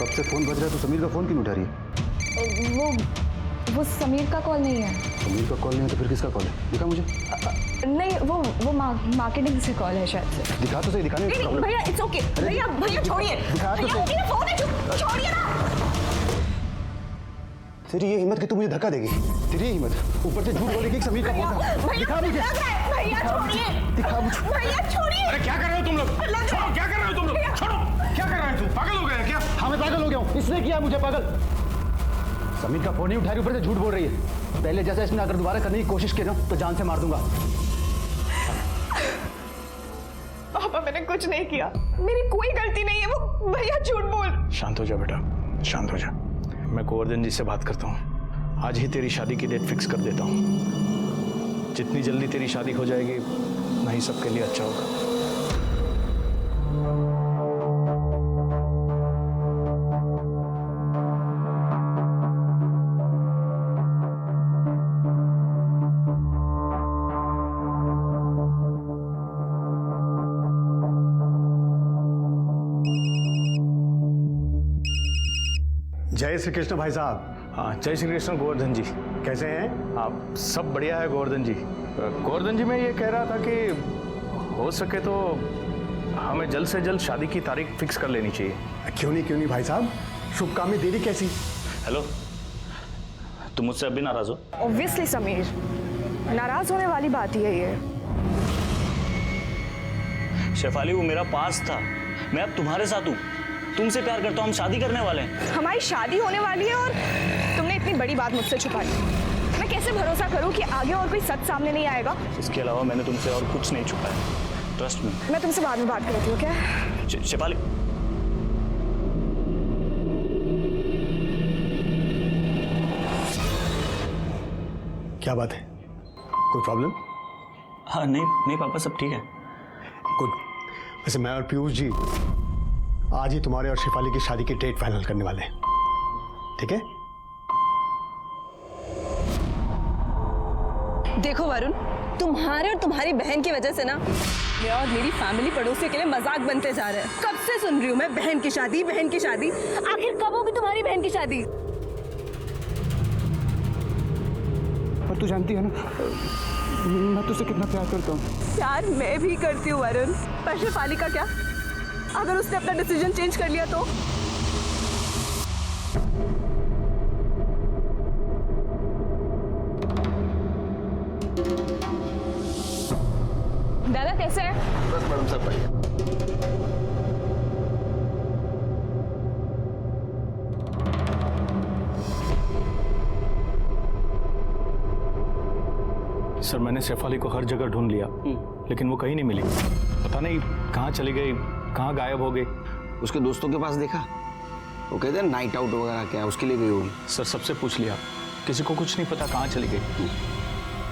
कब से फोन बज रहा है तो समीर का फोन क्यों नहीं उठा रही है? वो समीर का कॉल नहीं है। समीर का कॉल नहीं है तो फिर किसका कॉल है? दिखा मुझे। नहीं, वो मार्केटिंग से कॉल है शायद से। दिखा तो सही, दिखाने में नहीं भैया, इट्स ओके। भैया छोड़िए। दिखा तो सही। फोन है, छोड़िए ना। तेरी ये हिम्मत कि तू मुझे धक्का देगी? तेरी ये हिम्मत, ऊपर से झूठ बोले कि समीर का फोन था। दिखा मुझे। भैया छोड़िए। दिखा मुझे। भैया छोड़िए। अरे क्या कर रहे हो तुम लोग? छोड़ो, क्या कर रहे हो तुम लोग? छोड़ो, क्या कर रहे हो तुम? पागल हो गए क्या? हाँ मैं पागल हो गया हूँ, इसने किया मुझे पागल। समीर का फोन ही उठा रही, ऊपर से झूठ बोल रही है। पहले जैसा इसने अगर दोबारा करने की कोशिश की ना तो जान से मार दूंगा। पापा मैंने कुछ नहीं किया, मेरी कोई गलती नहीं है। वो भैया झूठ बोल। शांत हो जा बेटा, शांत हो जा। मैं गोवर्धन जी से बात करता हूँ। आज ही तेरी शादी की डेट फिक्स कर देता हूँ। जितनी जल्दी तेरी शादी हो जाएगी उतना ही सबके लिए अच्छा होगा। जय श्री कृष्ण भाई साहब। हाँ, जय श्री कृष्ण गोवर्धन जी। कैसे हैं? हाँ, सब बढ़िया है गोवर्धन जी। गोवर्धन जी मैं ये कह रहा था कि हो सके तो हमें जल्द से जल्द शादी की तारीख फिक्स कर लेनी चाहिए। क्यों नहीं भाई साहब, शुभ काम में देरी कैसी? हेलो, तुम मुझसे अभी नाराज हो? ऑब्वियसली समीर, नाराज होने वाली बात ही है ये। शेफाली, वो मेरा पास था, मैं अब तुम्हारे साथ हूँ। तुमसे प्यार करता हूँ, हम शादी करने वाले हैं। हमारी शादी होने वाली है और तुमने इतनी बड़ी बात मुझसे छुपाई। मैं कैसे भरोसा करूं कि आगे और कोई सच सामने नहीं आएगा? इसके अलावा मैंने तुमसे और कुछ नहीं छुपाया, ट्रस्ट मी। मैं तुमसे बाद में बात करती हूँ क्या? शेफाली, क्या बात है, कोई प्रॉब्लम? हाँ नहीं पापा, सब ठीक है। गुड। वैसे मैं और पीयूष जी आज ही तुम्हारे और शेफाली की शादी की डेट फाइनल करने वाले हैं, ठीक है? देखो वरुण, तुम्हारे और तुम्हारी बहन की वजह से ना मैं और मेरी फैमिली पड़ोसियों के लिए मजाक बनते जा रहे हैं। कब से सुन रही हूँ मैं बहन की शादी, बहन की शादी। आखिर कब होगी तुम्हारी बहन की शादी? पर तू जानती है ना मैं तुझसे कितना प्यार करता हूँ। प्यार मैं भी करती हूँ वरुण, पर शेफाली का क्या? अगर उसने अपना डिसीजन चेंज कर लिया तो? दादा कैसे है? बस मैडम सब बढ़िया। सर, मैंने शेफाली को हर जगह ढूंढ लिया लेकिन वो कहीं नहीं मिली। पता नहीं कहाँ चली गई, कहाँ गायब हो गई। उसके दोस्तों के पास देखा? वो कहते हैं नाइट आउट वगैरह क्या, उसके लिए गई होगी। सर, सबसे पूछ लिया, किसी को कुछ नहीं पता कहाँ चली गई।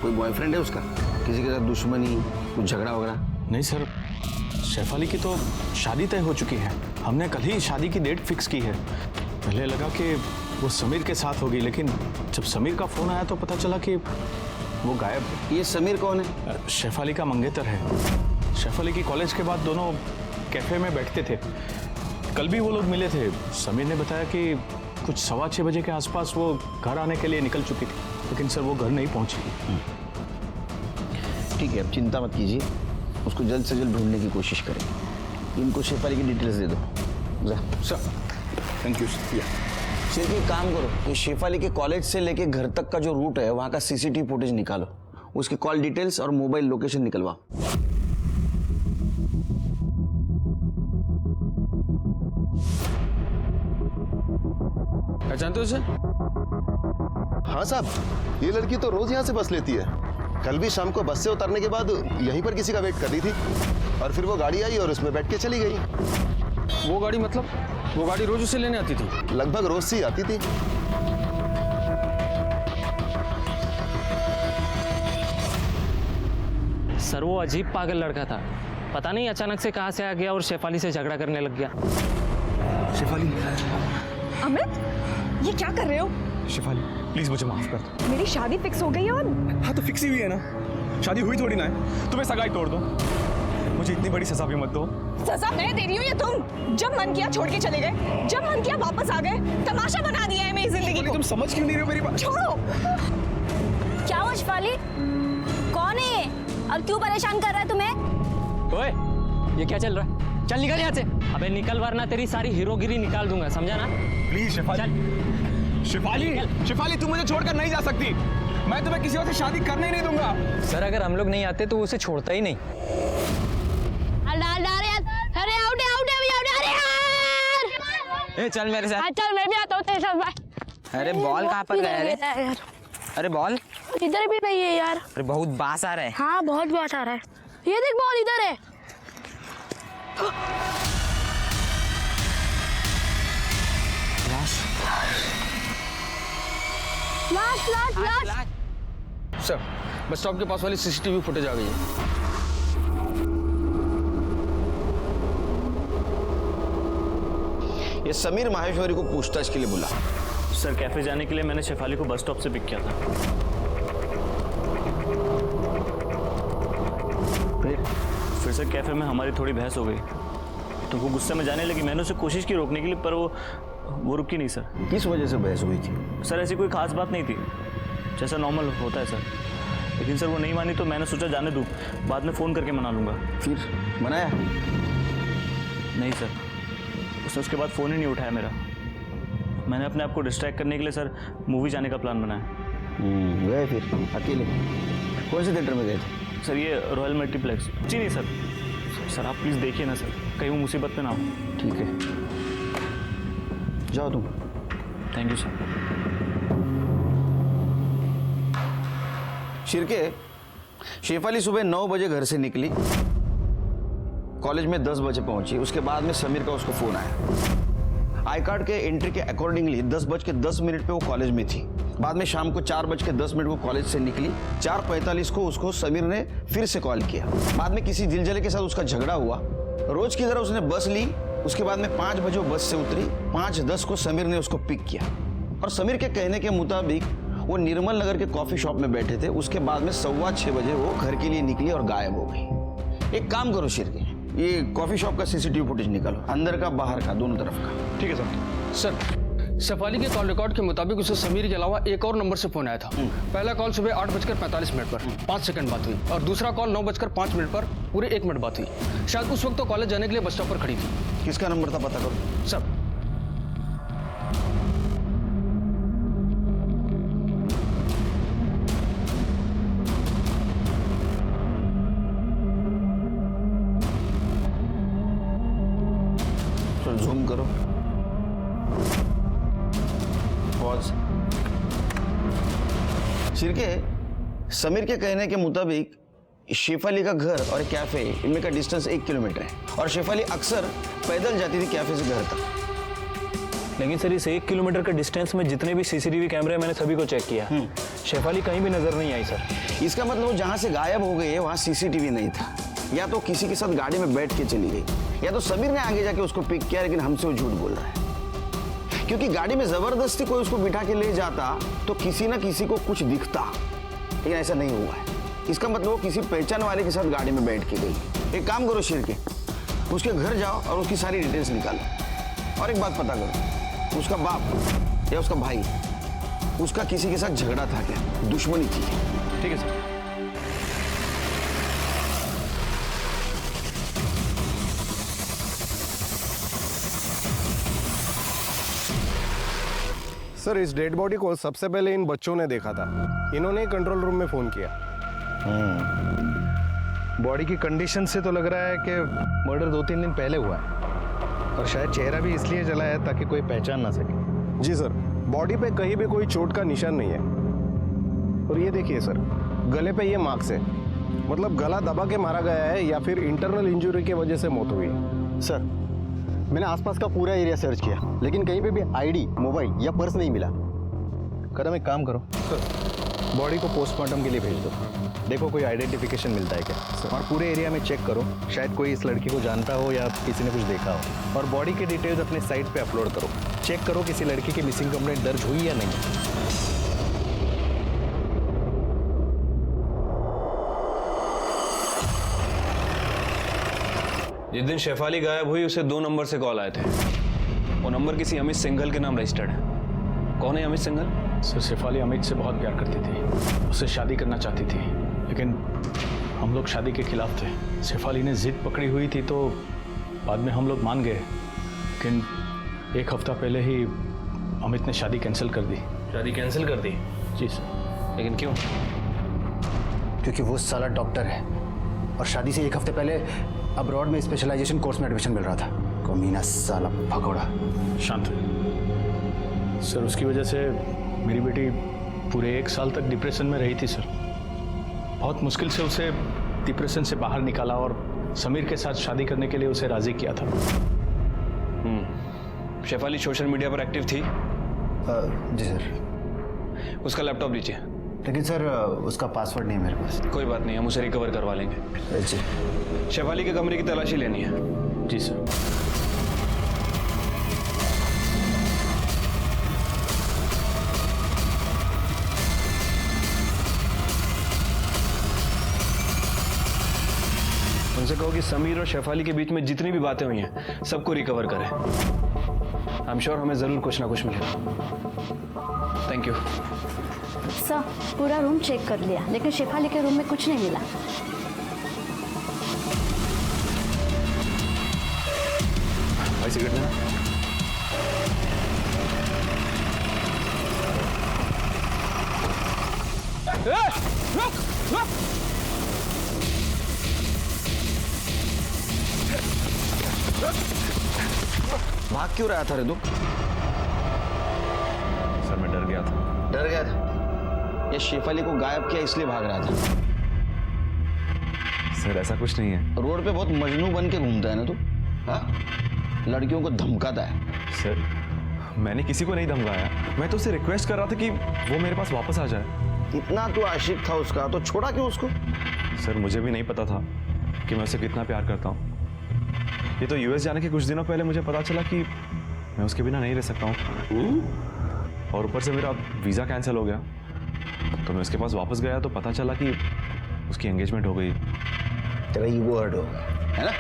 कोई बॉयफ्रेंड है उसका? किसी के साथ दुश्मनी, कुछ झगड़ा वगैरह? नहीं सर, शेफाली की तो शादी तय हो चुकी है। हमने कल ही शादी की डेट फिक्स की है। पहले लगा कि वो समीर के साथ होगी, लेकिन जब समीर का फोन आया तो पता चला कि वो गायब है। ये समीर कौन है? शेफाली का मंगेतर है। शेफाली की कॉलेज के बाद दोनों कैफे में बैठते थे। कल भी वो लोग मिले थे। समीर ने बताया कि कुछ 6:15 बजे के आसपास वो घर आने के लिए निकल चुकी थी, लेकिन सर वो घर नहीं पहुंची। ठीक है, अब चिंता मत कीजिए, उसको जल्द से जल्द ढूंढने की कोशिश करेंगे। इनको शेफाली की डिटेल्स दे दो। जा सर, थैंक यू सर। सिर्फ एक काम करो कि शेफाली के कॉलेज से लेके घर तक का जो रूट है वहाँ का सीसीटीवी फुटेज निकालो, उसके कॉल डिटेल्स और मोबाइल लोकेशन निकलवाओ। जानते हो सर? हाँ साहब, ये लड़की तो रोज यहाँ से बस लेती है। कल भी शाम को बस से उतरने के बाद यहीं पर किसी का वेट कर रही थी और फिर वो गाड़ी आई और उसमें बैठ के चली गई। वो गाड़ी मतलब? वो गाड़ी रोज उसे लेने आती थी? लगभग रोज से ही आती थी। सर, वो अजीब पागल लड़का था। पता नहीं अचानक से कहाँ से आ गया और शेफाली से झगड़ा करने लग गया। शेफाली। अमित, ये क्या कर रहे हो? शेफाली प्लीज मुझे माफ कर दो। मेरी शादी फिक्स हो गई और हाँ तो फिक्स ही हुई है ना, शादी हुई थोड़ी ना है। तुम्हें सगाई तोड़ दो। मुझे इतनी बड़ी सजा भी मत दो। सजा मैं दे रही हूँ या तुम? जब मन किया छोड़ के चले गए, जब मन किया वापस आ गए। तमाशा बना दिया है मेरी जिंदगी को। तुम समझ क्यों नहीं रहे हो मेरी बात? छोड़ो। क्या हुआ शिफाली? कौन है और क्यों परेशान कर रहा है तुम्हें? ओए, ये क्या चल रहा है? चल निकल यहाँ से। अबे निकल वरना तेरी सारी हीरोगिरी निकाल दूंगा, समझा ना? प्लीज शेफाली, शेफाली, शेफाली तुम मुझे छोड़कर नहीं जा सकती। मैं तुम्हें किसी और से शादी करने ही नहीं दूंगा। सर अगर हम लोग नहीं आते तो वो उसे छोड़ता ही नहीं। अरे आउट अरे यार! ए चल मेरे साथ। चल मैं भी आता हूँ तेरे साथ। अरे बॉल कहाँ पर गया रे? अरे बॉल इधर भी नहीं है यार। अरे बहुत बास आ रहा है। हाँ बहुत बात आ रहा है। ये देख बॉल इधर है। लास्ट। सर बस स्टॉप के पास वाली सीसीटीवी फुटेज आ गई है। ये समीर माहेश्वरी को पूछताछ के लिए बुला। सर कैफे जाने के लिए मैंने शेफाली को बस स्टॉप से पिक किया था। फिर सर कैफे में हमारी थोड़ी बहस हो गई तो वो गुस्से में जाने लगी। मैंने उसे कोशिश की रोकने के लिए पर वो रुकी नहीं सर। किस वजह से बहस हुई थी? सर ऐसी कोई खास बात नहीं थी, जैसा नॉर्मल होता है सर। लेकिन सर वो नहीं मानी तो मैंने सोचा जाने दूँ, बाद में फ़ोन करके मना लूँगा। फिर मनाया? नहीं सर, उसने उसके बाद फ़ोन ही नहीं उठाया मेरा। मैंने अपने आप को डिस्ट्रैक्ट करने के लिए सर मूवी जाने का प्लान बनाया। गए फिर अकेले? कौन से थिएटर में गए थे? सर ये रॉयल मल्टीप्लेक्स। जी नहीं सर, सर आप प्लीज़ देखिए ना सर, कहीं वो मुसीबत में ना हो। ठीक है जाओ तुम। Thank you sir. Shirke, Shefali सुबह 9 बजे घर से निकली, कॉलेज में 10 बजे पहुंची। उसके बाद में समीर का उसको फोन आया। आई कार्ड के एंट्री के अकॉर्डिंगली 10:10 पे वो कॉलेज में थी। बाद में शाम को 4:10 को कॉलेज से निकली। 4:45 को उसको समीर ने फिर से कॉल किया। बाद में किसी दिलजले के साथ उसका झगड़ा हुआ। रोज की तरह उसने बस ली। उसके बाद में 5 बजे वो बस से उतरी। 5:10 को समीर ने उसको पिक किया और समीर के कहने के मुताबिक वो निर्मल नगर के कॉफी शॉप में बैठे थे। उसके बाद में 6:15 बजे वो घर के लिए निकली और गायब हो गई। एक काम करो शिरके, ये कॉफी शॉप का सीसीटीवी फुटेज निकालो, अंदर का बाहर का दोनों तरफ का। ठीक है सर। सर शेफाली के कॉल रिकॉर्ड के मुताबिक उसे समीर के अलावा एक और नंबर से फोन आया था। पहला कॉल सुबह 8:45 पर 5 सेकंड बात हुई और दूसरा कॉल 9:05 पर पूरे 1 मिनट बात हुई। शायद उस वक्त तो कॉलेज जाने के लिए बस स्टॉप पर खड़ी थी। किसका नंबर था पता करो सर। जूम करो। पॉज। शिरके, समीर के कहने के मुताबिक शेफाली का घर और कैफे इनमें का डिस्टेंस 1 किलोमीटर है और शेफाली अक्सर पैदल जाती थी कैफे से घर तक। लेकिन सर इस 1 किलोमीटर के डिस्टेंस में जितने भी सीसीटीवी कैमरे मैंने सभी को चेक किया, शेफाली कहीं भी नजर नहीं आई सर। इसका मतलब वो जहां से गायब हो गई है वहां सीसीटीवी नहीं था। या तो किसी के साथ गाड़ी में बैठ के चली गई या तो समीर ने आगे जाके उसको पिक किया, लेकिन हमसे वो झूठ बोल रहा है। क्योंकि गाड़ी में जबरदस्ती कोई उसको बिठा के ले जाता तो किसी ना किसी को कुछ दिखता, लेकिन ऐसा नहीं हुआ है। इसका मतलब वो किसी पहचान वाले के साथ गाड़ी में बैठ के गई। एक काम करो शिरके, उसके घर जाओ और उसकी सारी डिटेल्स निकालो और एक बात पता करो, उसका बाप या उसका भाई, उसका किसी के साथ झगड़ा था क्या, दुश्मनी थी? ठीक है सर। सर इस डेड बॉडी को सबसे पहले इन बच्चों ने देखा था। इन्होंने कंट्रोल रूम में फोन किया। बॉडी की कंडीशन से तो लग रहा है कि मर्डर 2-3 दिन पहले हुआ है और शायद चेहरा भी इसलिए जला है ताकि कोई पहचान ना सके। जी सर, बॉडी पे कहीं भी कोई चोट का निशान नहीं है। और ये देखिए सर, गले पे ये मार्क्स है, मतलब गला दबा के मारा गया है या फिर इंटरनल इंजरी की वजह से मौत हुई है। सर मैंने आसपास का पूरा एरिया सर्च किया, लेकिन कहीं पे भी आईडी, मोबाइल या पर्स नहीं मिला। कदम एक काम करो सर, बॉडी को पोस्टमार्टम के लिए भेज दो, देखो कोई आइडेंटिफिकेशन मिलता है क्या। और पूरे एरिया में चेक करो, शायद कोई इस लड़की को जानता हो या किसी ने कुछ देखा हो। और बॉडी के डिटेल्स अपने साइट पे अपलोड करो, चेक करो किसी लड़की की मिसिंग कंप्लेंट दर्ज हुई या नहीं। जिस दिन शेफाली गायब हुई उसे 2 नंबर से कॉल आए थे। वो नंबर किसी अमित सिंघल के नाम रजिस्टर्ड है। कौन है अमित सिंघल? सर शेफाली अमित से बहुत प्यार करती थी, उससे शादी करना चाहती थी, लेकिन हम लोग शादी के खिलाफ थे। शेफाली ने जिद पकड़ी हुई थी तो बाद में हम लोग मान गए, लेकिन 1 हफ्ता पहले ही अमित ने शादी कैंसिल कर दी। शादी कैंसिल कर दी? जी सर। लेकिन क्यों? क्योंकि वो साला डॉक्टर है और शादी से 1 हफ्ते पहले अब्रॉड में स्पेशलाइजेशन कोर्स में एडमिशन मिल रहा था। कमीना साला भगोड़ा। शांत सर, उसकी वजह से मेरी बेटी पूरे 1 साल तक डिप्रेशन में रही थी सर। बहुत मुश्किल से उसे डिप्रेशन से बाहर निकाला और समीर के साथ शादी करने के लिए उसे राजी किया था। शेफाली सोशल मीडिया पर एक्टिव थी? जी सर। उसका लैपटॉप लीजिए। लेकिन सर उसका पासवर्ड नहीं है मेरे पास। कोई बात नहीं, हम उसे रिकवर करवा लेंगे। जी। शेफाली के कमरे की तलाशी लेनी है। जी सर। उनसे कहो कि समीर और शेफाली के बीच में जितनी भी बातें हुई हैं सबको रिकवर करें। आई एम श्योर हमें जरूर कुछ ना कुछ मिलेगा। Thank you sir. पूरा रूम चेक कर लिया लेकिन शेफाली के रूम में कुछ नहीं मिला। भाई सिगरेट लेना। भाग क्यों रहा था रे तू? सर मैं डर गया था। डर गया था? ये शेफाली को गायब किया इसलिए भाग रहा था? सर ऐसा कुछ नहीं है। रोड पे बहुत मजनू बन के घूमता है ना तू? हाँ, लड़कियों को धमकाता है। सर मैंने किसी को नहीं धमकाया, मैं तो उसे रिक्वेस्ट कर रहा था कि वो मेरे पास वापस आ जाए। इतना तू आशिक था उसका तो छोड़ा क्यों उसको? सर मुझे भी नहीं पता था कि मैं उसे कितना प्यार करता हूँ। ये तो यूएस जाने के कुछ दिनों पहले मुझे पता चला कि मैं उसके बिना नहीं रह सकता हूँ। और ऊपर से मेरा वीज़ा कैंसिल हो गया, तो मैं उसके पास वापस गया तो पता चला कि उसकी एंगेजमेंट हो गई। तेरा ईगो हर्ट हो है ना,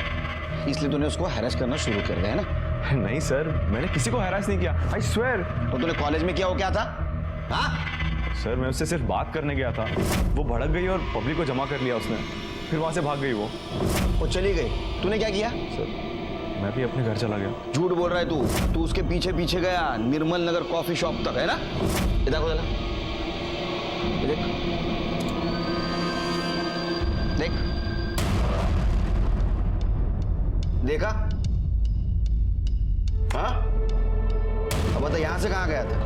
इसलिए तूने उसको हैरेस करना शुरू कर दिया है ना? नहीं सर, मैंने किसी को हैरेस नहीं किया, आई स्वेयर। तो तूने कॉलेज में किया वो क्या था? हाँ सर मैं उससे सिर्फ बात करने गया था, वो भड़क गई और पब्लिक को जमा कर लिया उसने, फिर वहाँ से भाग गई वो चली गई। तूने क्या किया? सर मैं भी अपने घर चला गया। झूठ बोल रहा है तू उसके पीछे पीछे गया निर्मल नगर कॉफी शॉप तक, है ना? ये देखो जरा, ये देख देख, देखा? हाँ अब बता यहाँ से कहाँ गया था?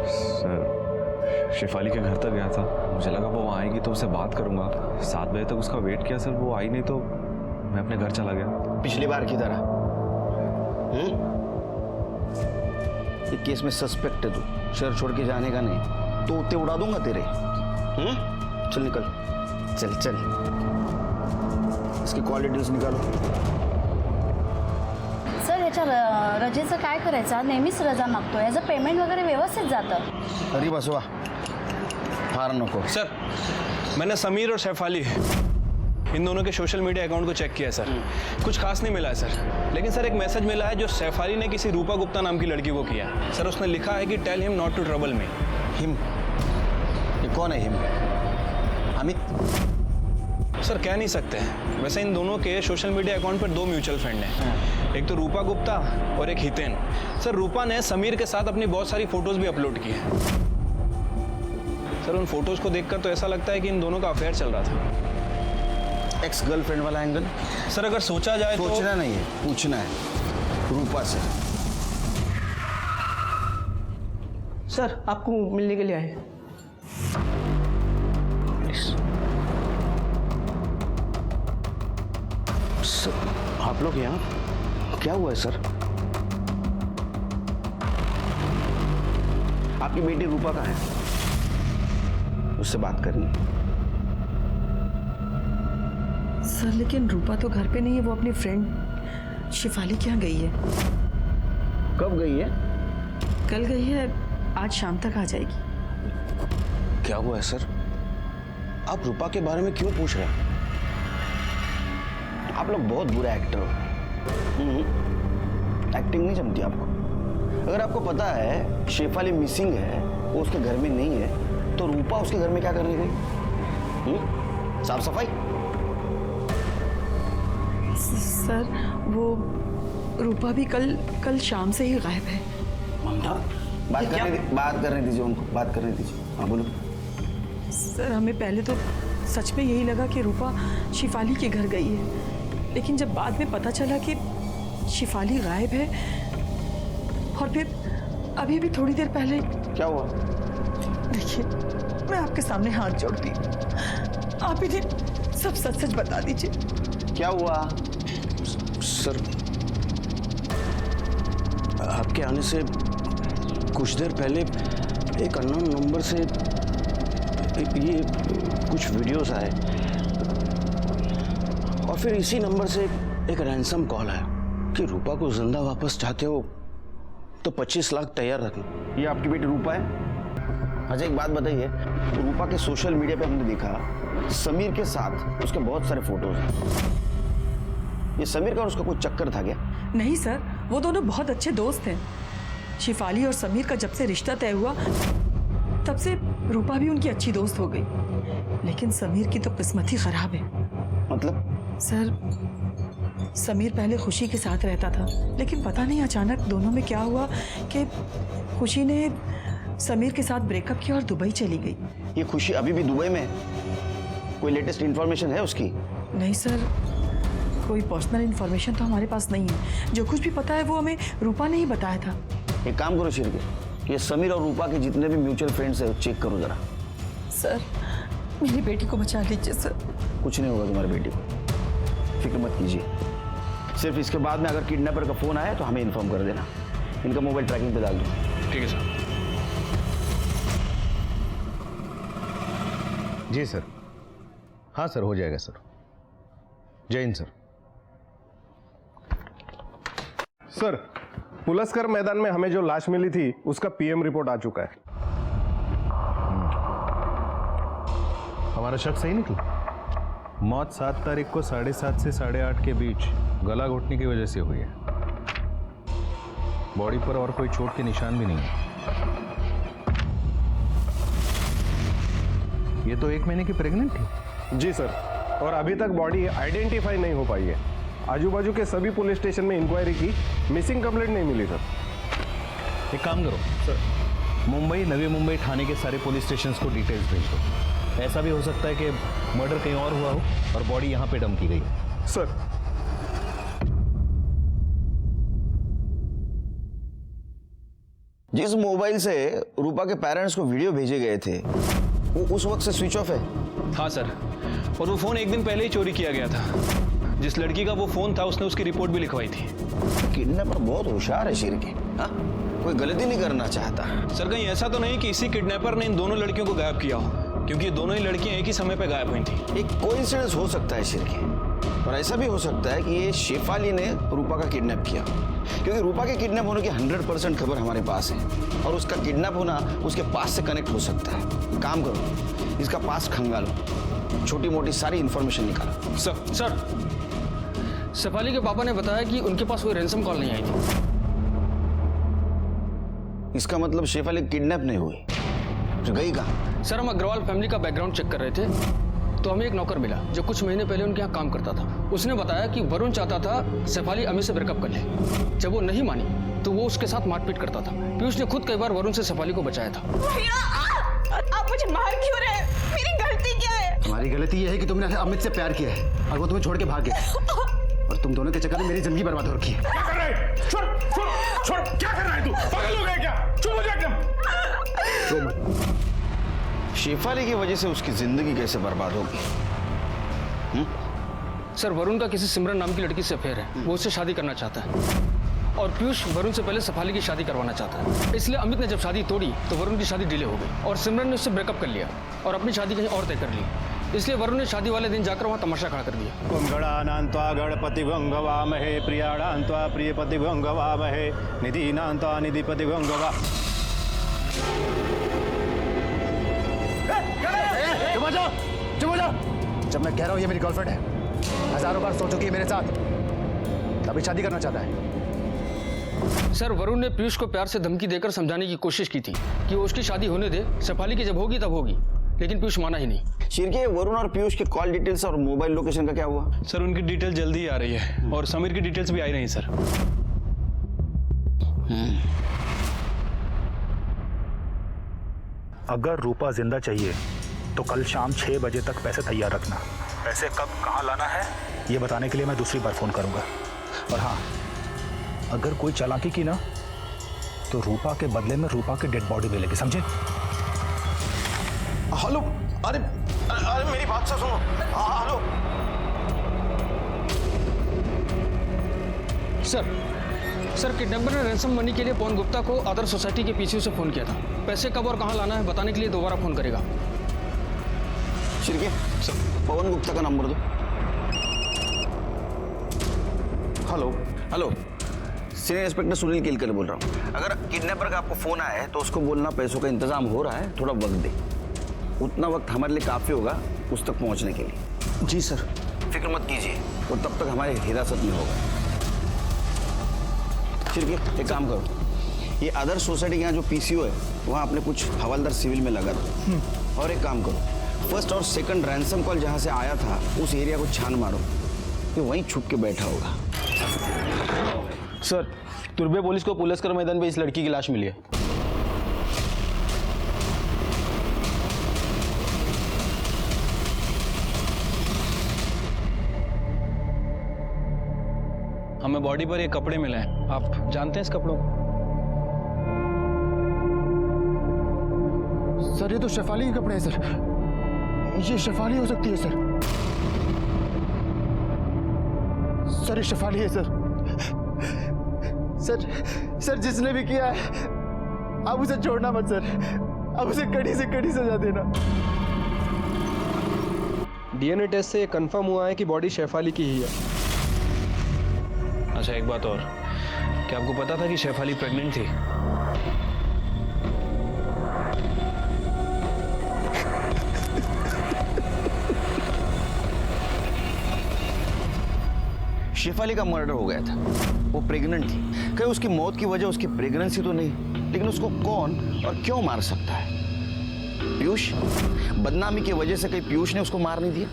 सर शेफाली के घर तक गया था, मुझे लगा वो वहाँ आएगी तो उससे बात करूंगा। 7 बजे तक उसका वेट किया सर, वो आई नहीं तो मैं अपने घर चला गया। पिछली बार की तरह। ये केस में सस्पेक्ट है तू, शहर छोड़ के जाने का नहीं तो उत्ते उड़ा दूंगा तेरे। चल निकल, चल चल, इसकी कॉल डिटेल्स निकालो। सर याच्या रजेचं काय करायचं? नेहमीच रजा मागतो, याचं पेमेंट वगैरे व्यवस्थित जातं। अरे बसवा, फार नको। सर मैंने समीर और शेफाली इन दोनों के सोशल मीडिया अकाउंट को चेक किया है सर, कुछ खास नहीं मिला है सर। लेकिन सर एक मैसेज मिला है जो शेफाली ने किसी रूपा गुप्ता नाम की लड़की को किया सर। उसने लिखा है कि tell him not to trouble me. Him? ये कौन है हिम? अमित? सर कह नहीं सकते, वैसे इन दोनों के सोशल मीडिया अकाउंट पर 2 म्यूचुअल फ्रेंड हैं, एक तो रूपा गुप्ता और एक हितेन। सर रूपा ने समीर के साथ अपनी बहुत सारी फोटोज भी अपलोड की है सर। उन फोटोज को देखकर तो ऐसा लगता है कि इन दोनों का अफेयर चल रहा था। एक्स गर्लफ्रेंड वाला एंगल? सर अगर सोचा जाए तो सोचना नहीं है, पूछना है रूपा से। सर आपको मिलने के लिए आए। आप लोग यहाँ क्या हुआ है सर? आपकी बेटी रूपा कहाँ है? उससे बात करनी। सर लेकिन रूपा तो घर पे नहीं है, वो अपनी फ्रेंड शेफाली के यहाँ गई है। कब गई है? कल गई है, आज शाम तक आ जाएगी। क्या हुआ है सर? आप रूपा के बारे में क्यों पूछ रहे हैं? आप लोग बहुत बुरे एक्टर हो। एक्टिंग नहीं जमती आपको। अगर आपको पता है शेफाली मिसिंग है, वो उसके घर में नहीं है, तो रूपा उसके घर में क्या करने गई? साफ सफाई? सर वो रूपा भी कल शाम से ही गायब है। ममता, बात करने दीजिए उनको, बात करने दीजिए। हाँ बोलो। सर हमें पहले तो सच में यही लगा कि रूपा शिफाली के घर गई है, लेकिन जब बाद में पता चला कि शिफाली गायब है, और फिर अभी भी थोड़ी देर पहले। क्या हुआ? देखिए, मैं आपके सामने हाथ जोड़ती हूँ, आप इन्हें सब सच सच बता दीजिए। क्या हुआ? सर, आपके आने से कुछ देर पहले एक अननोन नंबर से ये कुछ वीडियोस आए, और फिर इसी नंबर से एक रैंसम कॉल आया कि रूपा को जिंदा वापस चाहते हो तो 25 लाख तैयार रखना। ये आपकी बेटी रूपा है? अच्छा एक बात बताइए, रूपा के सोशल मीडिया पे हमने देखा समीर के साथ उसके बहुत सारे फोटोज हैं। ये समीर का और उसका कोई चक्कर था क्या? नहीं सर, वो दोनों बहुत अच्छे दोस्त हैं। शिफाली और समीर का जब से रिश्ता तय हुआ तब से रूपा भी उनकी अच्छी दोस्त हो गई, लेकिन समीर की तो किस्मत ही खराब है। मतलब? सर समीर पहले खुशी के साथ रहता था, लेकिन पता नहीं अचानक दोनों में क्या हुआ कि खुशी ने समीर के साथ ब्रेकअप किया और दुबई चली गई। ये खुशी अभी भी दुबई में है? कोई लेटेस्ट इंफॉर्मेशन है उसकी? नहीं सर, कोई पर्सनल इंफॉर्मेशन तो हमारे पास नहीं है। जो कुछ भी पता है वो हमें रूपा ने ही बताया था। एक काम करो शिरके, ये समीर और रूपा के जितने भी म्यूचुअल फ्रेंड्स है चेक करो जरा। सर मेरी बेटी को बचा लीजिए सर। कुछ नहीं होगा तुम्हारी बेटी को, फिक्र मत कीजिए। सिर्फ इसके बाद में अगर किडनैपर का फोन आया तो हमें इन्फॉर्म कर देना, इनका मोबाइल ट्रैकिंग पे डाल दो। ठीक है सर। जी सर। हाँ सर, हो जाएगा सर। जय हिंद सर। सर, पुलस्कर मैदान में हमें जो लाश मिली थी उसका पीएम रिपोर्ट आ चुका है। हमारा शक सही निकला। मौत 7 तारीख को 7:30 से 8:30 के बीच गला घोटने की वजह से हुई है। बॉडी पर और कोई चोट के निशान भी नहीं है। ये तो 1 महीने की प्रेग्नेंट थी। जी सर, और अभी तक बॉडी आइडेंटिफाई नहीं हो पाई है। आजू बाजू के सभी पुलिस स्टेशन में इंक्वायरी की, मिसिंग कंप्लेंट नहीं मिली सर। एक काम करो सर, मुंबई, नवी मुंबई थाने के सारे पुलिस स्टेशन को डिटेल्स भेज दो। ऐसा भी हो सकता है कि मर्डर कहीं और हुआ हो और बॉडी यहाँ पे डंप की गई सर। जिस मोबाइल से रूपा के पेरेंट्स को वीडियो भेजे गए थे वो उस वक्त से स्विच ऑफ है। हाँ सर, और वो फोन एक दिन पहले ही चोरी किया गया था। जिस लड़की का वो फोन था उसने उसकी रिपोर्ट भी लिखवाई थी। किडनैपर बहुत होशियार है शिरके, हाँ? कोई गलती नहीं करना चाहता। सर कहीं ऐसा तो नहीं कि इसी किडनैपर ने इन दोनों लड़कियों को गायब किया हो, क्योंकि ये दोनों ही लड़कियां एक ही समय पे गायब हुई थी। एक कोइंसिडेंस हो सकता है शिरके, और ऐसा भी हो सकता है कि ये शेफाली ने रूपा का किडनैप किया, क्योंकि रूपा के किडनैप होने की 100% खबर हमारे पास है, और उसका किडनैप होना उसके पास से कनेक्ट हो सकता है। काम करो, इसका पास खंगालो, छोटी मोटी सारी इंफॉर्मेशन निकालो। सर, शेफाली के पापा ने बताया कि उनके पास कोई रैंसम कॉल नहीं आई थी। इसका मतलब शेफाली किडनैप नहीं हुई, तो गई कहाँ? सर, हम अग्रवाल फैमिली का बैकग्राउंड चेक कर रहे थे तो हमें एक नौकर मिला जो कुछ महीने पहले उनके यहाँ काम करता था। उसने बताया कि वरुण चाहता था शेफाली अमित से ब्रेकअप कर ले। जब वो नहीं मानी तो वो उसके साथ मारपीट करता था। पीयूष ने खुद कई बार वरुण से शेफाली को बचाया था। आप मुझे मार क्यों रहे हैं? मेरी गलती क्या है? तुम्हारी गलती यह है कि तुमने अमित से प्यार किया है और वो तुम्हें छोड़ के भाग गया, और तुम दोनों के चक्कर में मेरी जिंदगी बर्बाद हो रखी है। क्या कर रहा है? छोड़, क्या कर रहा है तू? पागल हो गया क्या? चुप हो जा एकदम। शेफाली की वजह से उसकी जिंदगी कैसे बर्बाद होगी? सर, वरुण का किसी सिमरन नाम की लड़की से अफेयर है। वो उससे शादी करना चाहता है, और पीयूष वरुण से पहले शेफाली की शादी करवाना चाहता है। इसलिए अमित ने जब शादी तोड़ी तो वरुण की शादी डिले हो गई, और सिमरन ने उससे ब्रेकअप कर लिया और अपनी शादी कहीं और तय कर ली। इसलिए वरुण ने शादी वाले दिन जाकर वहाँ तमाशा खड़ा कर दिया। गणानान्त्वा गणपतिभंगवामहे, प्रियाणान्त्वा प्रियपतिभंगवामहे, निधीनान्त्वा निधिपतिभंगवा। चुप हो जाओ। जब मैं कह रहा हूँ ये मेरी गर्लफ्रेंड है, हजारों बार सो चुकी है मेरे साथ, अभी शादी करना चाहता है। सर वरुण ने पीयूष को प्यार से धमकी देकर समझाने की कोशिश की थी कि वो उसकी शादी होने दे, शेफाली की जब होगी तब होगी, लेकिन पीयूष माना ही नहीं। शिरके, वरुण और पीयूष के कॉल डिटेल्स और मोबाइल लोकेशन का क्या हुआ? सर उनकी डिटेल जल्दी ही आ रही है और समीर की डिटेल्स भी आ रही हैं सर। अगर रूपा जिंदा चाहिए तो कल शाम 6 बजे तक पैसे तैयार रखना। पैसे कब कहाँ लाना है ये बताने के लिए मैं दूसरी बार फोन करूंगा। और हाँ, अगर कोई चालाकी की ना तो रूपा के बदले में रूपा की डेड बॉडी मिलेगी, समझे? हेलो, अरे अरे मेरी बात तो सुनो। हेलो सर किडनैपर ने रैंसम मनी के लिए पवन गुप्ता को आदर्श सोसाइटी के पीछे से फोन किया था। पैसे कब और कहाँ लाना है बताने के लिए दोबारा फोन करेगा। शिरके, पवन गुप्ता का नंबर दो। Hello hello, senior inspector Sunil Kelkar बोल रहा हूँ। अगर किडनैपर का आपको फोन आया है तो उसको बोलना पैसों का इंतजाम हो रहा है, थोड़ा वक्त दे। उतना वक्त हमारे लिए काफी होगा उस तक पहुंचने के लिए। जी सर। फिक्र मत कीजिए, वो तब तक हमारे हिरासत में होगा। शिरके, एक काम करो, ये आदर्श सोसाइटी के यहाँ जो पीसीओ है वहाँ अपने कुछ हवलदार सिविल में लगा दो। और एक काम करो, फर्स्ट और सेकंड रैंसम कॉल जहाँ से आया था उस एरिया को छान मारो, ये वहीं छुप के बैठा होगा। सर तुर्बे पुलिस को पुलस्कर मैदान पे इस लड़की की लाश मिली है। हमें बॉडी पर ये कपड़े मिले हैं, आप जानते हैं इस कपड़ों को? सर ये तो शेफाली के कपड़े हैं सर, ये शेफाली हो सकती है सर। सर ये शेफाली है सर। सर जिसने भी किया है अब उसे छोड़ना मत सर, अब उसे कड़ी से कड़ी सजा देना। डीएनए टेस्ट से कंफर्म हुआ है कि बॉडी शेफाली की ही है। अच्छा एक बात और, क्या आपको पता था कि शेफाली प्रेग्नेंट थी? शेफाली का मर्डर हो गया था, वो प्रेग्नेंट थी। कहीं उसकी मौत की वजह उसकी प्रेगनेंसी तो नहीं, लेकिन उसको कौन और क्यों मार सकता है? पीयूष? बदनामी की वजह से कहीं पीयूष ने उसको मार नहीं दिया?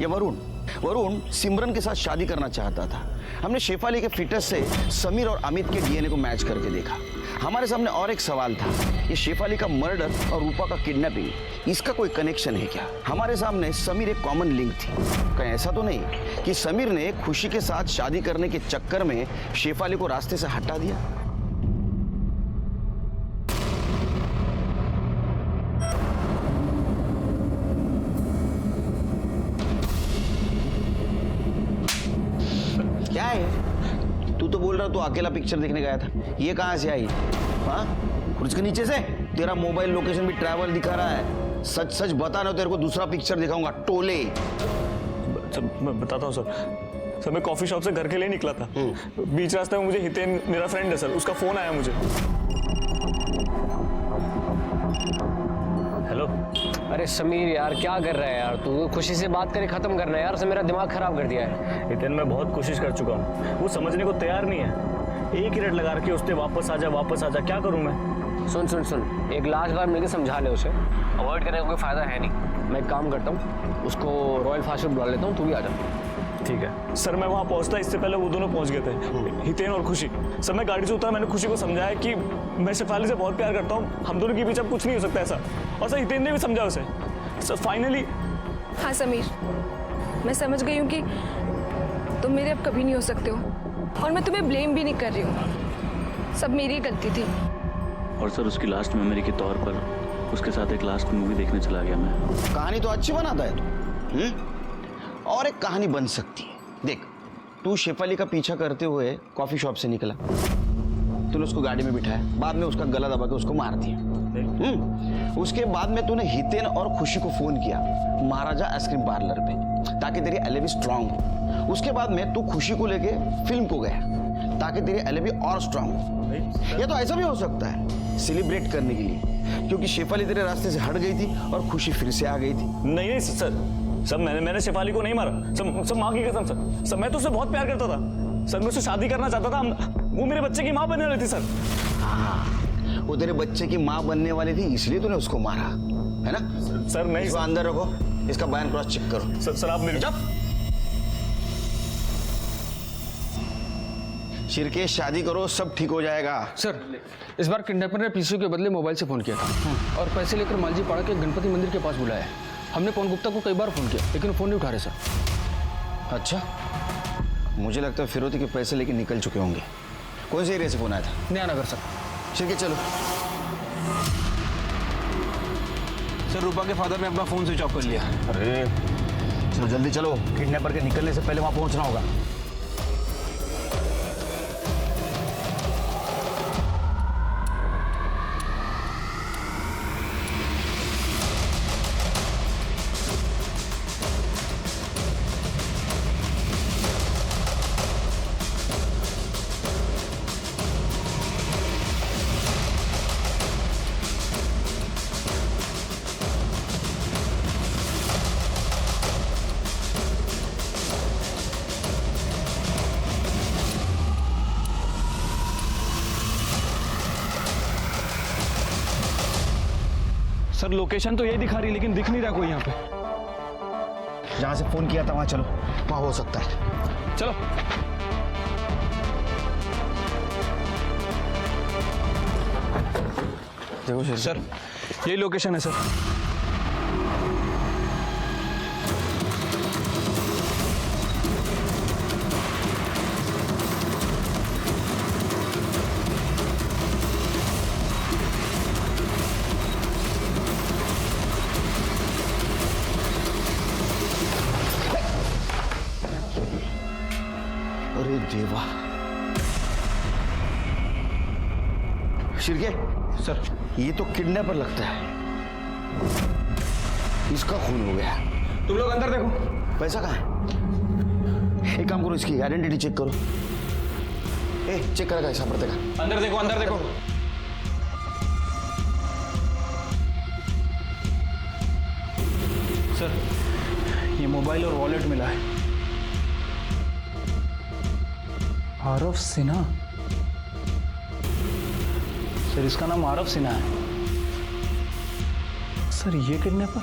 या वरुण सिमरन के साथ शादी करना चाहता था। हमने शेफाली के फिटनेस से समीर और अमित के डीएनए को मैच करके देखा। हमारे सामने और एक सवाल था, ये शेफाली का मर्डर और रूपा का किडनैपिंग, इसका कोई कनेक्शन है क्या? हमारे सामने समीर एक कॉमन लिंक थी। कहीं ऐसा तो नहीं कि समीर ने खुशी के साथ शादी करने के चक्कर में शेफाली को रास्ते से हटा दिया? क्या है? तू तो बोल रहा तू अकेला पिक्चर देखने गया था, ये कहां से आई? हाँ, और उसके नीचे से तेरा मोबाइल लोकेशन भी ट्रैवल दिखा रहा है। सच सच बता ना, तेरे को दूसरा पिक्चर दिखाऊंगा, टोले। मैं बताता हूँ सर, मैं कॉफी शॉप से घर के लिए निकला था। बीच रास्ते में मुझे हितेन, मेरा फ्रेंड है सर, उसका फोन आया मुझे। हेलो। अरे समीर यार क्या कर रहा है यार तू? खुशी से बात करे खत्म करना यार, से मेरा दिमाग खराब कर दिया है। हितेन मैं बहुत कोशिश कर चुका हूँ, वो समझने को तैयार नहीं है। एक ही रट लगा रखी उसने, वापस आजा, क्या करूँ मैं? सुन एक लास्ट बार मिलकर समझा ले उसे, अवॉइड करने का कोई फायदा है नहीं। मैं एक काम करता हूँ, उसको रॉयल फास्ट फूड बुला लेता हूँ, तू भी आ जा। ठीक है सर। मैं वहाँ पहुँचता इससे पहले वो दोनों पहुँच गए थे, हितेन और खुशी। सर मैं गाड़ी से उतरा, मैंने खुशी को समझाया कि मैं शेफाली से बहुत प्यार करता हूँ, हम दोनों के बीच अब कुछ नहीं हो सकता ऐसा। और सर हितेन ने भी समझा उसे। Sir finally. हाँ समीर, मैं समझ गई हूँ कि तुम मेरे अब कभी नहीं हो सकते हो, और मैं तुम्हें ब्लेम भी नहीं कर रही हूँ, सब मेरी गलती थी। और सर उसकी लास्ट मेमोरी के तौर पर उसके साथ एक लास्ट मूवी देखने चला गया मैं। कहानी तो अच्छी बनाता है तू, और एक कहानी बन सकती है। देख, तू शेफाली का पीछा करते हुए कॉफी शॉप से निकला, तूने उसको गाड़ी में बिठाया, बाद में उसका गला दबा के उसको मार दिया। उसके बाद में तूने हितेन और खुशी को फोन किया महाराजा आइसक्रीम पार्लर पे, ताकि तेरी एलिबी स्ट्रांग हो। उसके बाद में तू खुशी को लेके फिल्म को गया, ताकि तेरी एलिबी और स्ट्रांग हो। या तो ऐसा भी हो सकता है, सेलिब्रेट करने के लिए, क्योंकि शेफाली तेरे रास्ते से हट गई थी और खुशी फिर से आ गई थी। नहीं सर, सर मैंने शेफाली को नहीं मारा सर, माँ की कसम सर, मैं तो उससे बहुत प्यार करता था सर, मैं उससे शादी करना चाहता था, वो मेरे बच्चे की माँ बनने वाली थी सर। हाँ, वो तेरे बच्चे की माँ बनने वाली थी इसलिए तूने उसको मारा, है ना? सर नहीं, इसको अंदर रखो, इसका बयान क्रॉस चेक करो। सर आप मेरे शिरकेश, शादी करो, सब ठीक हो जाएगा। सर इस बार किडनैपर ने पीसीओ के बदले मोबाइल से फ़ोन किया था और पैसे लेकर मालजी पाड़ा के गणपति मंदिर के पास बुलाया। हमने पवन गुप्ता को कई बार फ़ोन किया लेकिन फ़ोन नहीं उठा रहे सर। अच्छा, मुझे लगता है फिरौती के पैसे लेके निकल चुके होंगे। कौन से एरिया से फ़ोन आया था? नया नगर सर। शिरकेश चलो। सर रूपा के फादर ने अपना फ़ोन स्विच ऑफ कर लिया। अरे चलो जल्दी चलो, किडनैपर के निकलने से पहले वहाँ पहुँचना होगा। सर लोकेशन तो यही दिखा रही लेकिन दिख नहीं रहा कोई यहाँ पे। जहाँ से फोन किया था वहाँ चलो, वहाँ हो सकता है। चलो। देखो सर यही लोकेशन है सर। अरे देवा, शिरके सर ये तो किडनैपर लगता है, इसका खून हो गया। तुम लोग अंदर देखो। पैसा कहाँ है? एक काम करो, इसकी आइडेंटिटी चेक करो। चेक करेगा ऐसा पड़ता है। अंदर देखो, अंदर देखो। सर ये मोबाइल और वॉलेट मिला है। आरव सिन्हा। सर इसका नाम आरव सिन्हा है। सर ये किडनैपर?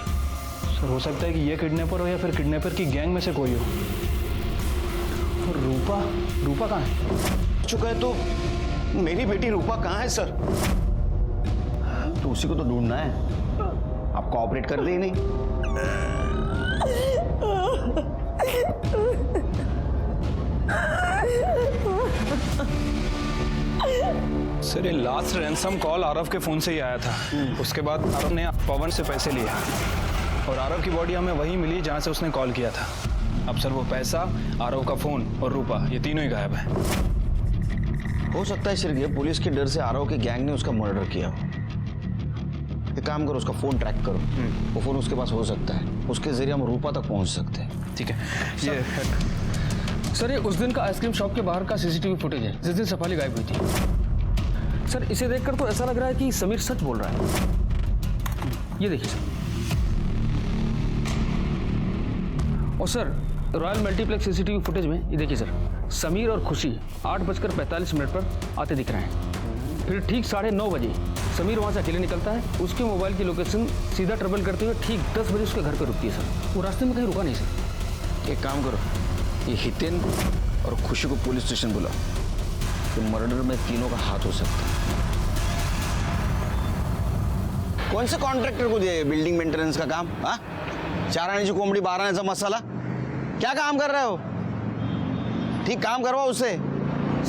सर हो सकता है कि ये किडनैपर हो या फिर किडनैपर की गैंग में से कोई हो। और रूपा कहाँ है? चुका है तो मेरी बेटी रूपा कहाँ है सर? तो उसी को तो ढूंढना है, आप कोऑपरेट कर दे ही नहीं। सर ये लास्ट रैंसम कॉल आरव के फोन से ही आया था। उसके बाद आरव ने पवन से पैसे लिए और आरव की बॉडी हमें वहीं मिली जहां से उसने कॉल किया था। अब सर वो पैसा, आरव का फोन और रूपा, ये तीनों ही गायब है। हो सकता है सिर्फ पुलिस के डर से आरव के गैंग ने उसका मर्डर किया। एक काम करो, उसका फोन ट्रैक करो, वो फोन उसके पास हो सकता है, उसके जरिए हम रूपा तक पहुंच सकते हैं। ठीक है। ये सर ये उस दिन का आइसक्रीम शॉप के बाहर का सीसीटीवी फुटेज है जिस दिन शेफाली गायब हुई थी। सर इसे देखकर तो ऐसा लग रहा है कि समीर सच बोल रहा है। ये देखिए सर। और sir royal multiplex CCTV footage में ये देखिए सर, समीर और खुशी 8:45 पर आते दिख रहे हैं। फिर ठीक 9:30 बजे समीर वहाँ से अकेले निकलता है। उसके मोबाइल की लोकेशन सीधा ट्रेवल करते हुए ठीक 10 बजे उसके घर पर रुकती है सर। वो रास्ते में कहीं रुका नहीं सर। एक काम करो, ये हितेन और खुशी को पुलिस स्टेशन बुलाओ। तो मर्डर में तीनों का हाथ हो सकता है। कौन से कॉन्ट्रैक्टर को दिया बिल्डिंग मेंटेनेंस का काम? हाँ, 4 आने की कोमड़ी 12 आने का मसाला, क्या काम कर रहे हो? ठीक काम करवाओ उससे,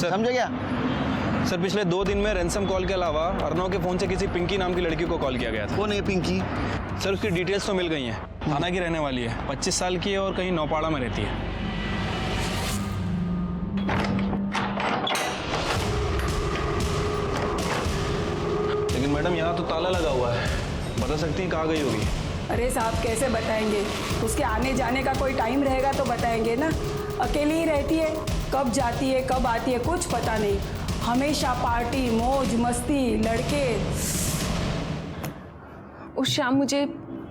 समझे क्या? सर पिछले 2 दिन में रैंसम कॉल के अलावा अर्नव के फोन से किसी पिंकी नाम की लड़की को कॉल किया गया था। कौन है पिंकी? सर उसकी डिटेल्स तो मिल गई हैं। थाना की रहने वाली है, 25 साल की है और कहीं नौपाड़ा में रहती है। लेकिन मैडम यहाँ तो ताला लगा हुआ है, बता सकती हैं कहाँ गई होगी? अरे साहब कैसे बताएंगे, उसके आने जाने का कोई टाइम रहेगा तो बताएंगे ना। अकेली ही रहती है, कब जाती है कब आती है कुछ पता नहीं। हमेशा पार्टी मौज मस्ती लड़के। उस शाम मुझे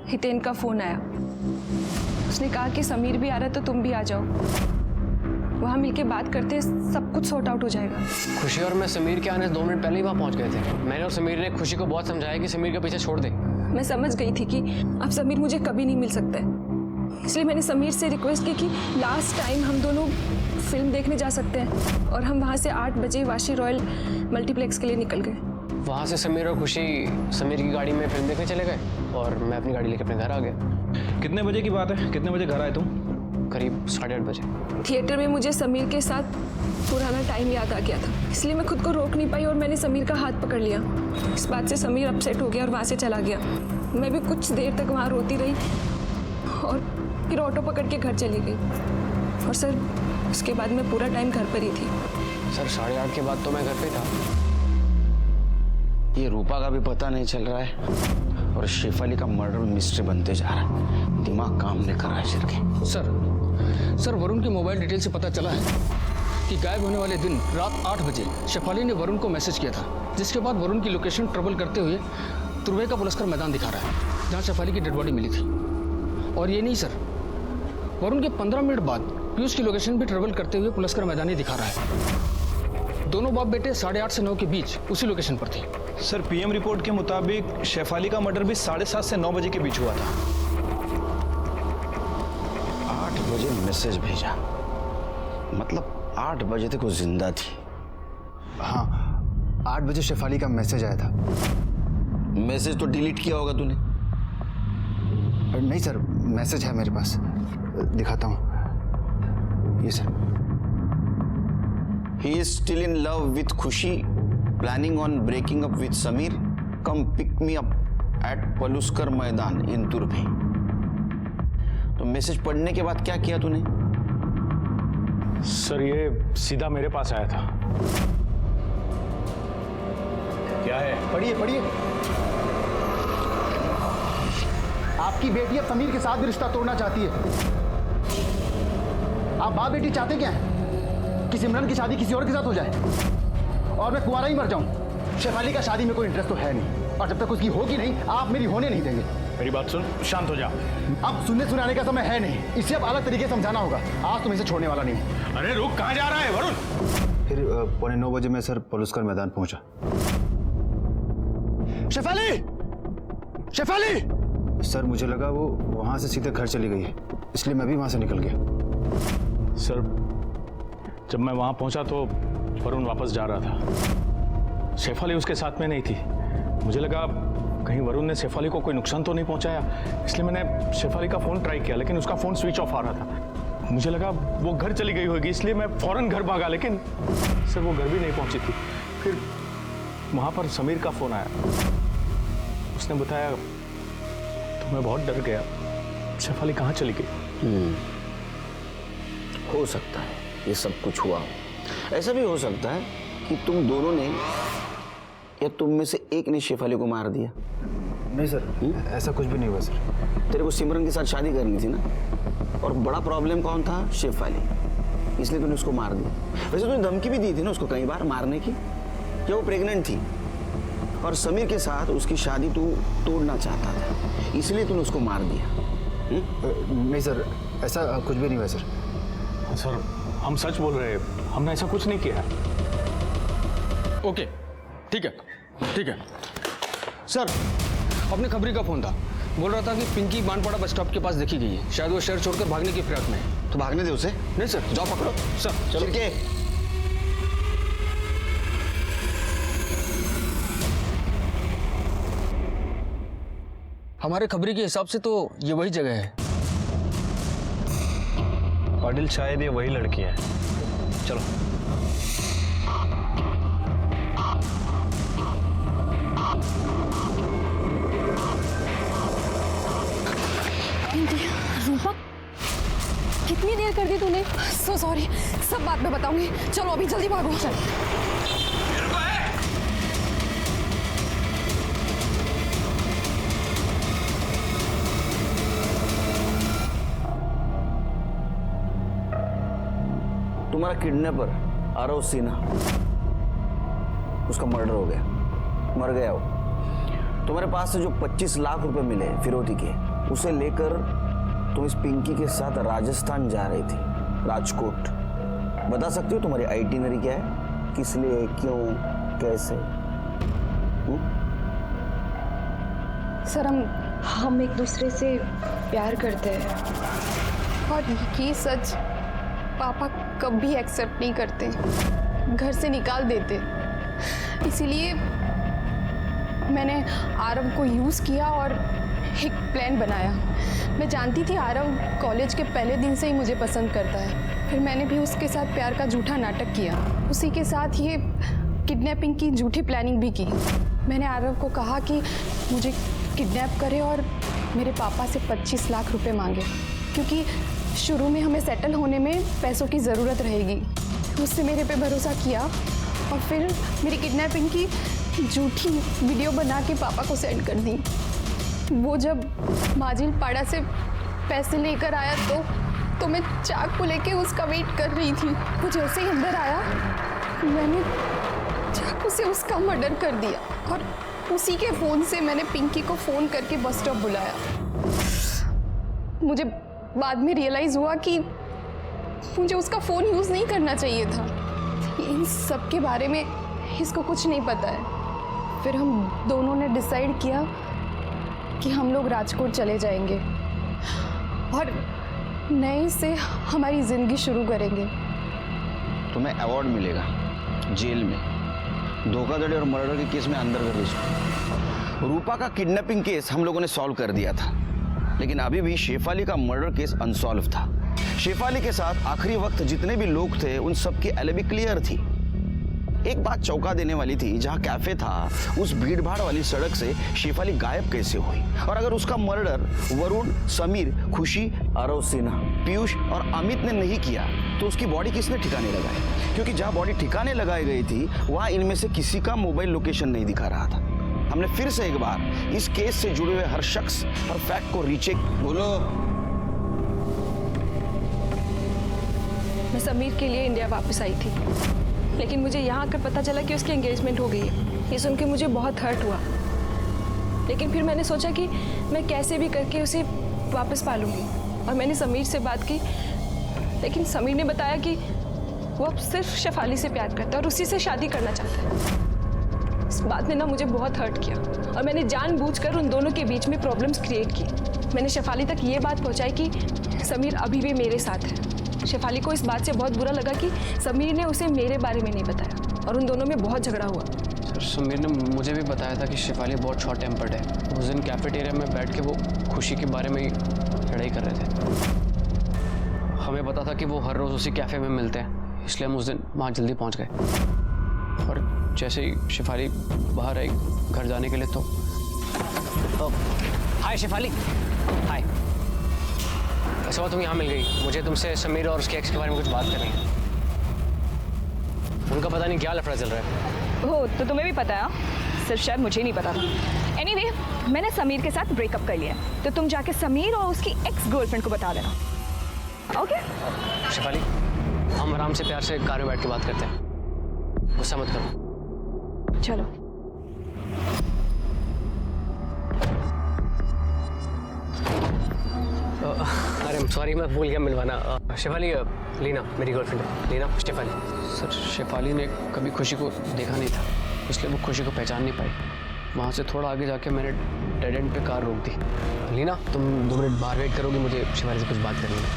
हितेन का फोन आया। उसने कहा कि समीर भी आ रहा है तो तुम भी आ जाओ, वहाँ मिलके बात करते हैं, सब कुछ सॉर्ट आउट हो जाएगा। खुशी और मैं समीर के आने से 2 मिनट पहले ही वहाँ पहुँच गए थे। मैंने और समीर ने खुशी को बहुत समझाया कि समीर का पीछे छोड़ दे। मैं समझ गई थी कि अब समीर मुझे कभी नहीं मिल सकता है, इसलिए मैंने समीर से रिक्वेस्ट की कि लास्ट टाइम हम दोनों फिल्म देखने जा सकते हैं, और हम वहाँ से 8 बजे वाशी रॉयल मल्टीप्लेक्स के लिए निकल गए। वहाँ से समीर और खुशी समीर की गाड़ी में फिल्म देखने चले गए और मैं अपनी गाड़ी लेकर अपने घर आ गया। कितने बजे की बात है? कितने बजे घर आए तुम? करीब 8:30 बजे। थिएटर में मुझे समीर के साथ पुराना टाइम याद आ गया था, इसलिए मैं खुद को रोक नहीं पाई और मैंने समीर का हाथ पकड़ लिया। इस बात से समीर अपसेट हो गया और वहाँ से चला गया। मैं भी कुछ देर तक वहाँ रोती रही और फिर ऑटो पकड़ के घर चली गई। और सर, उसके बाद मैं पूरा टाइम घर पर ही थी। सर 8:30 के बाद तो मैं घर पे था। ये रूपा का भी पता नहीं चल रहा है और शेफाली का मर्डर मिस्ट्री बनते जा रहा है। दिमाग काम नहीं कर रहा है के। सर वरुण की मोबाइल डिटेल से पता चला है कि गायब होने वाले दिन रात 8 बजे शेफाली ने वरुण को मैसेज किया था, जिसके बाद वरुण की लोकेशन ट्रेवल करते हुए तुर्वे का पुलस्कर मैदान दिखा रहा है, जहाँ शेफाली की डेड बॉडी मिली थी। और ये नहीं सर, वरुण के 15 मिनट बाद पीयूष की लोकेशन भी ट्रेवल करते हुए पुलस्कर मैदान ही दिखा रहा है। दोनों बाप बेटे 8:30 से 9 के बीच उसी लोकेशन पर थे। सर पीएम रिपोर्ट के मुताबिक शेफाली का मर्डर भी 7:30 से 9 बजे के बीच हुआ था। 8 बजे मैसेज भेजा, मतलब 8 बजे तक वो जिंदा थी। हाँ, 8 बजे शेफाली का मैसेज आया था। मैसेज तो डिलीट किया होगा तूने? नहीं सर, मैसेज है मेरे पास, दिखाता हूँ। ये sir. He is still in love with खुशी, planning on breaking up with Sameer, come pick me up at Paluskar मैदान in तुर्भे। तो मैसेज पढ़ने के बाद क्या किया तूने? सर ये सीधा मेरे पास आया था। क्या है? पढ़िए पढ़िए। आपकी बेटी अब समीर के साथ भी रिश्ता तोड़ना चाहती है। आप बाप बेटी चाहते क्या है? कि सिमरन की शादी किसी और के साथ हो जाए और मैं कुंवारा ही मर जाऊं। शेफाली का शादी में कोई इंटरेस्ट तो है नहीं, और जब तक उसकी होगी नहीं, आप मेरी होने नहीं देंगे। मेरी बात सुन, शांत हो जा। अब सुनने सुनाने का समय है नहीं, इसे अब अलग तरीके से समझाना होगा। आज तुम इसे छोड़ने वाला नहीं हूं। अरे रुक, कहाँ जा रहा है वरुण? फिर 9:15 बजे मैं सर पलुस्कर मैदान पहुंचा। शेफाली! शेफाली! सर मुझे लगा वो वहां से सीधे घर चली गई है, इसलिए मैं भी वहां से निकल गया। सर जब मैं वहां पहुंचा तो वरुण वापस जा रहा था। शेफाली उसके साथ में नहीं थी। मुझे लगा कहीं वरुण ने शेफाली को कोई नुकसान तो नहीं पहुंचाया, इसलिए मैंने शेफाली का फोन ट्राई किया, लेकिन उसका फोन स्विच ऑफ आ रहा था। मुझे लगा वो घर चली गई होगी, इसलिए मैं फौरन घर भागा, लेकिन सर वो घर भी नहीं पहुंची थी। फिर वहां पर समीर का फोन आया, उसने बताया तो मैं बहुत डर गया। शेफाली कहाँ चली गई? हो सकता है ये सब कुछ हुआ। ऐसा भी हो सकता है कि तुम दोनों ने या तुम में से एक ने शेफाली को मार दिया। नहीं सर, ऐसा कुछ भी नहीं हुआ सर। तेरे को सिमरन के साथ शादी करनी थी ना, और बड़ा प्रॉब्लम कौन था? शेफाली, इसलिए तूने उसको मार दिया। वैसे तूने धमकी भी दी थी ना उसको कई बार मारने की, जब वो प्रेग्नेंट थी, और समीर के साथ उसकी शादी तू तोड़ना चाहता था, इसलिए तूने उसको मार दिया। नहीं सर, ऐसा कुछ भी नहीं हुआ सर। सर हम सच बोल रहे हैं, हमने ऐसा कुछ नहीं किया। ओके, ठीक है। सर अपने खबरी का फोन था, बोल रहा था कि पिंकी बानपाड़ा बस स्टॉप के पास देखी गई है। शायद वो शहर छोड़कर भागने की फिराक में है। तो भागने दे उसे। नहीं सर, जाओ पकड़ो। सर चलो। के हमारे खबरी के हिसाब से तो ये वही जगह है। पाटिल शायद ये वही लड़की है। चलो। रूपा, कितनी देर कर दी तूने? सो सॉरी, सब बात में बताऊंगी। चलो अभी जल्दी भागो। तुम्हारा किडनैपर आरव सिन्हा, उसका मर्डर हो गया, मर गया वो। तुम्हारे पास से जो 25 लाख रुपए मिले फिरौती के, उसे लेकर तुम इस पिंकी के साथ राजस्थान जा रही थी, राजकोट। बता सकती हो तुम्हारी आइटिनरी क्या है? किस लिए, क्यों, कैसे? सर हम एक दूसरे से प्यार करते हैं और ये सच पापा कभी एक्सेप्ट नहीं करते, घर से निकाल देते। इसीलिए मैंने आरव को यूज़ किया और एक प्लान बनाया। मैं जानती थी आरव कॉलेज के पहले दिन से ही मुझे पसंद करता है। फिर मैंने भी उसके साथ प्यार का झूठा नाटक किया। उसी के साथ ये किडनैपिंग की झूठी प्लानिंग भी की। मैंने आरव को कहा कि मुझे किडनैप करे और मेरे पापा से 25 लाख रुपए मांगे, क्योंकि शुरू में हमें सेटल होने में पैसों की ज़रूरत रहेगी। उससे मेरे पे भरोसा किया और फिर मेरी किडनैपिंग की झूठी वीडियो बना के पापा को सेंड कर दी। वो जब माजिल पाड़ा से पैसे लेकर आया तो मैं चाकू लेके उसका वेट कर रही थी। वो जैसे ही अंदर आया मैंने चाकू से उसका मर्डर कर दिया और उसी के फ़ोन से मैंने पिंकी को फ़ोन करके बस स्टॉप बुलाया। मुझे बाद में रियलाइज़ हुआ कि मुझे उसका फ़ोन यूज़ नहीं करना चाहिए था। इन सब के बारे में इसको कुछ नहीं पता है। फिर हम दोनों ने डिसाइड किया कि हम लोग राजकोट चले जाएंगे और नए से हमारी ज़िंदगी शुरू करेंगे। तुम्हें अवार्ड मिलेगा जेल में, धोखाधड़ी और मर्डर के केस में अंदर कर दो। रूपा का किडनैपिंग केस हम लोगों ने सॉल्व कर दिया था, लेकिन अभी भी शेफाली का मर्डर केस अनसॉल्व था। शेफाली के साथ आखिरी वक्त जितने भी लोग थे उन सब की एलिबी क्लियर थी। एक बात चौंका देने वाली थी, जहां कैफे था उस भीड़भाड़ वाली सड़क से शेफाली गायब कैसे हुई? और अगर उसका मर्डर वरुण, समीर, खुशी, आरव सिन्हा, पीयूष और अमित ने नहीं किया तो उसकी बॉडी किसने ठिकाने लगाई? क्योंकि जहां बॉडी ठिकाने लगाई गई थी वहां इनमें से किसी का मोबाइल लोकेशन नहीं दिखा रहा था। हमने फिर से एक बार इस केस से जुड़े हुए हर शख्स और फैक्ट को रीचेक। बोलो। मैं समीर के लिए इंडिया वापस आई थी, लेकिन मुझे यहाँ आकर पता चला कि उसकी एंगेजमेंट हो गई है। ये सुन के मुझे बहुत हर्ट हुआ, लेकिन फिर मैंने सोचा कि मैं कैसे भी करके उसे वापस पालूंगी और मैंने समीर से बात की। लेकिन समीर ने बताया कि वो अब सिर्फ शेफाली से प्यार करता है और उसी से शादी करना चाहता है। इस बात ने ना मुझे बहुत हर्ट किया और मैंने जानबूझकर उन दोनों के बीच में प्रॉब्लम्स क्रिएट की। मैंने शेफाली तक ये बात पहुँचाई कि समीर अभी भी मेरे साथ है। शेफाली को इस बात से बहुत बुरा लगा कि समीर ने उसे मेरे बारे में नहीं बताया और उन दोनों में बहुत झगड़ा हुआ। सर समीर ने मुझे भी बताया था कि शेफाली बहुत शॉर्ट टेम्पर्ड है। उस दिन कैफेटेरिया में बैठ के वो खुशी के बारे में ही लड़ाई कर रहे थे। हमें पता था कि वो हर रोज़ उसी कैफ़े में मिलते हैं, इसलिए हम उस दिन वहाँ जल्दी पहुँच गए। और जैसे ही शेफाली बाहर आई घर जाने के लिए तो हाय शेफाली। हाय। ऐसा हुआ तुम यहाँ मिल गई। मुझे तुमसे समीर और उसके एक्स के बारे में कुछ बात करनी है। उनका पता नहीं क्या लफड़ा चल रहा है। हो तो तुम्हें भी पता है, सिर्फ शायद मुझे नहीं पता था। एनीवे, मैंने समीर के साथ ब्रेकअप कर लिया, तो तुम जाके समीर और उसकी एक्स गर्लफ्रेंड को बता देना, ओके? शेफाली, हम आराम से प्यार से कार में बैठ के बात करते हैं, गुस्सा मत करो। चलो। अरे सॉरी, मैं भूल गया मिलवाना। शेफाली, लीना मेरी गर्लफ्रेंड है। लीना, शेफाली। सर शेफाली ने कभी खुशी को देखा नहीं था, इसलिए वो खुशी को पहचान नहीं पाई। वहाँ से थोड़ा आगे जाके मैंने डेड एंड पे कार रोक दी। लीना, तुम 2 मिनट बाहर वेट करोगी, मुझे शेफाली से कुछ बात करनी है।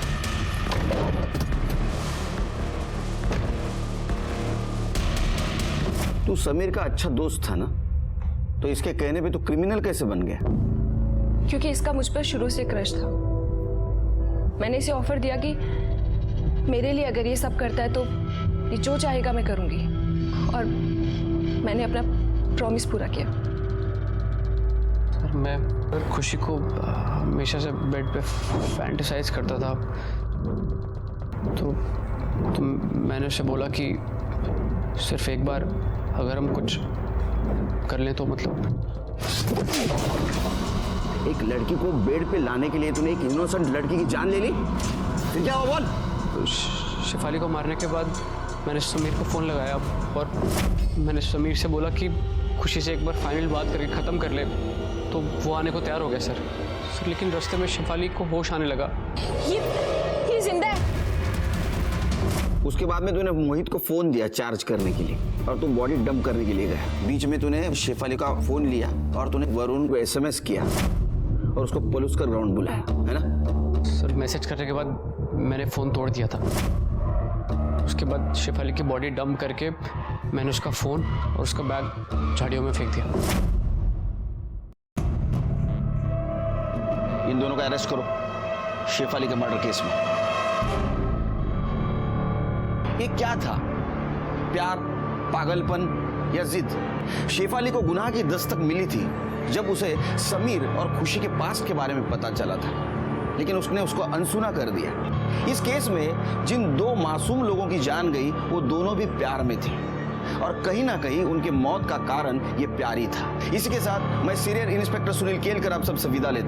तू समीर का अच्छा दोस्त था ना, तो इसके कहने पे तू क्रिमिनल कैसे बन गया? क्योंकि इसका मुझ पर शुरू से क्रश था। मैंने इसे ऑफर दिया कि मेरे लिए अगर ये सब करता है तो ये जो चाहेगा मैं करूंगी, और मैंने अपना प्रॉमिस पूरा किया। सर मैं खुशी को हमेशा से बेड पे फैंटेसाइज करता था, तो मैंने उसे बोला कि सिर्फ एक बार अगर हम कुछ कर लें तो मतलब। एक लड़की को बेड पे लाने के लिए तूने एक इनोसेंट लड़की की जान ले ली, फिर क्या हुआ बोल? शेफाली को मारने के बाद मैंने समीर को फ़ोन लगाया और मैंने समीर से बोला कि खुशी से एक बार फाइनल बात करके ख़त्म कर ले, तो वो आने को तैयार हो गया। सर सर लेकिन रास्ते में शेफाली को होश आने लगा। ये जिंदा है। उसके बाद में तूने मोहित को फोन दिया चार्ज करने के लिए और तू बॉडी डंप करने के लिए गया। बीच में तूने शेफाली का फोन लिया और तूने वरुण को एसएमएस किया और उसको पुलिस का ग्राउंड बुलाया, है ना? सर मैसेज करने के बाद मैंने फ़ोन तोड़ दिया था। उसके बाद शेफाली की बॉडी डंप करके मैंने उसका फ़ोन और उसका बैग झाड़ियों में फेंक दिया। इन दोनों का अरेस्ट करो शेफाली के मर्डर केस में। ये क्या था? प्यार, पागलपन या जिद? शेफाली को गुनाह की दस्तक मिली थी जब उसे समीर और खुशी के पास्ट के बारे में पता चला था, लेकिन उसने उसको अनसुना कर दिया। इस केस में जिन दो मासूम लोगों की जान गई वो दोनों भी प्यार में थे और कहीं ना कहीं उनके मौत का कारण ये प्यार ही था। इसी के साथ मैं सीनियर इंस्पेक्टर सुनील केलकर आप सबसे विदा लेता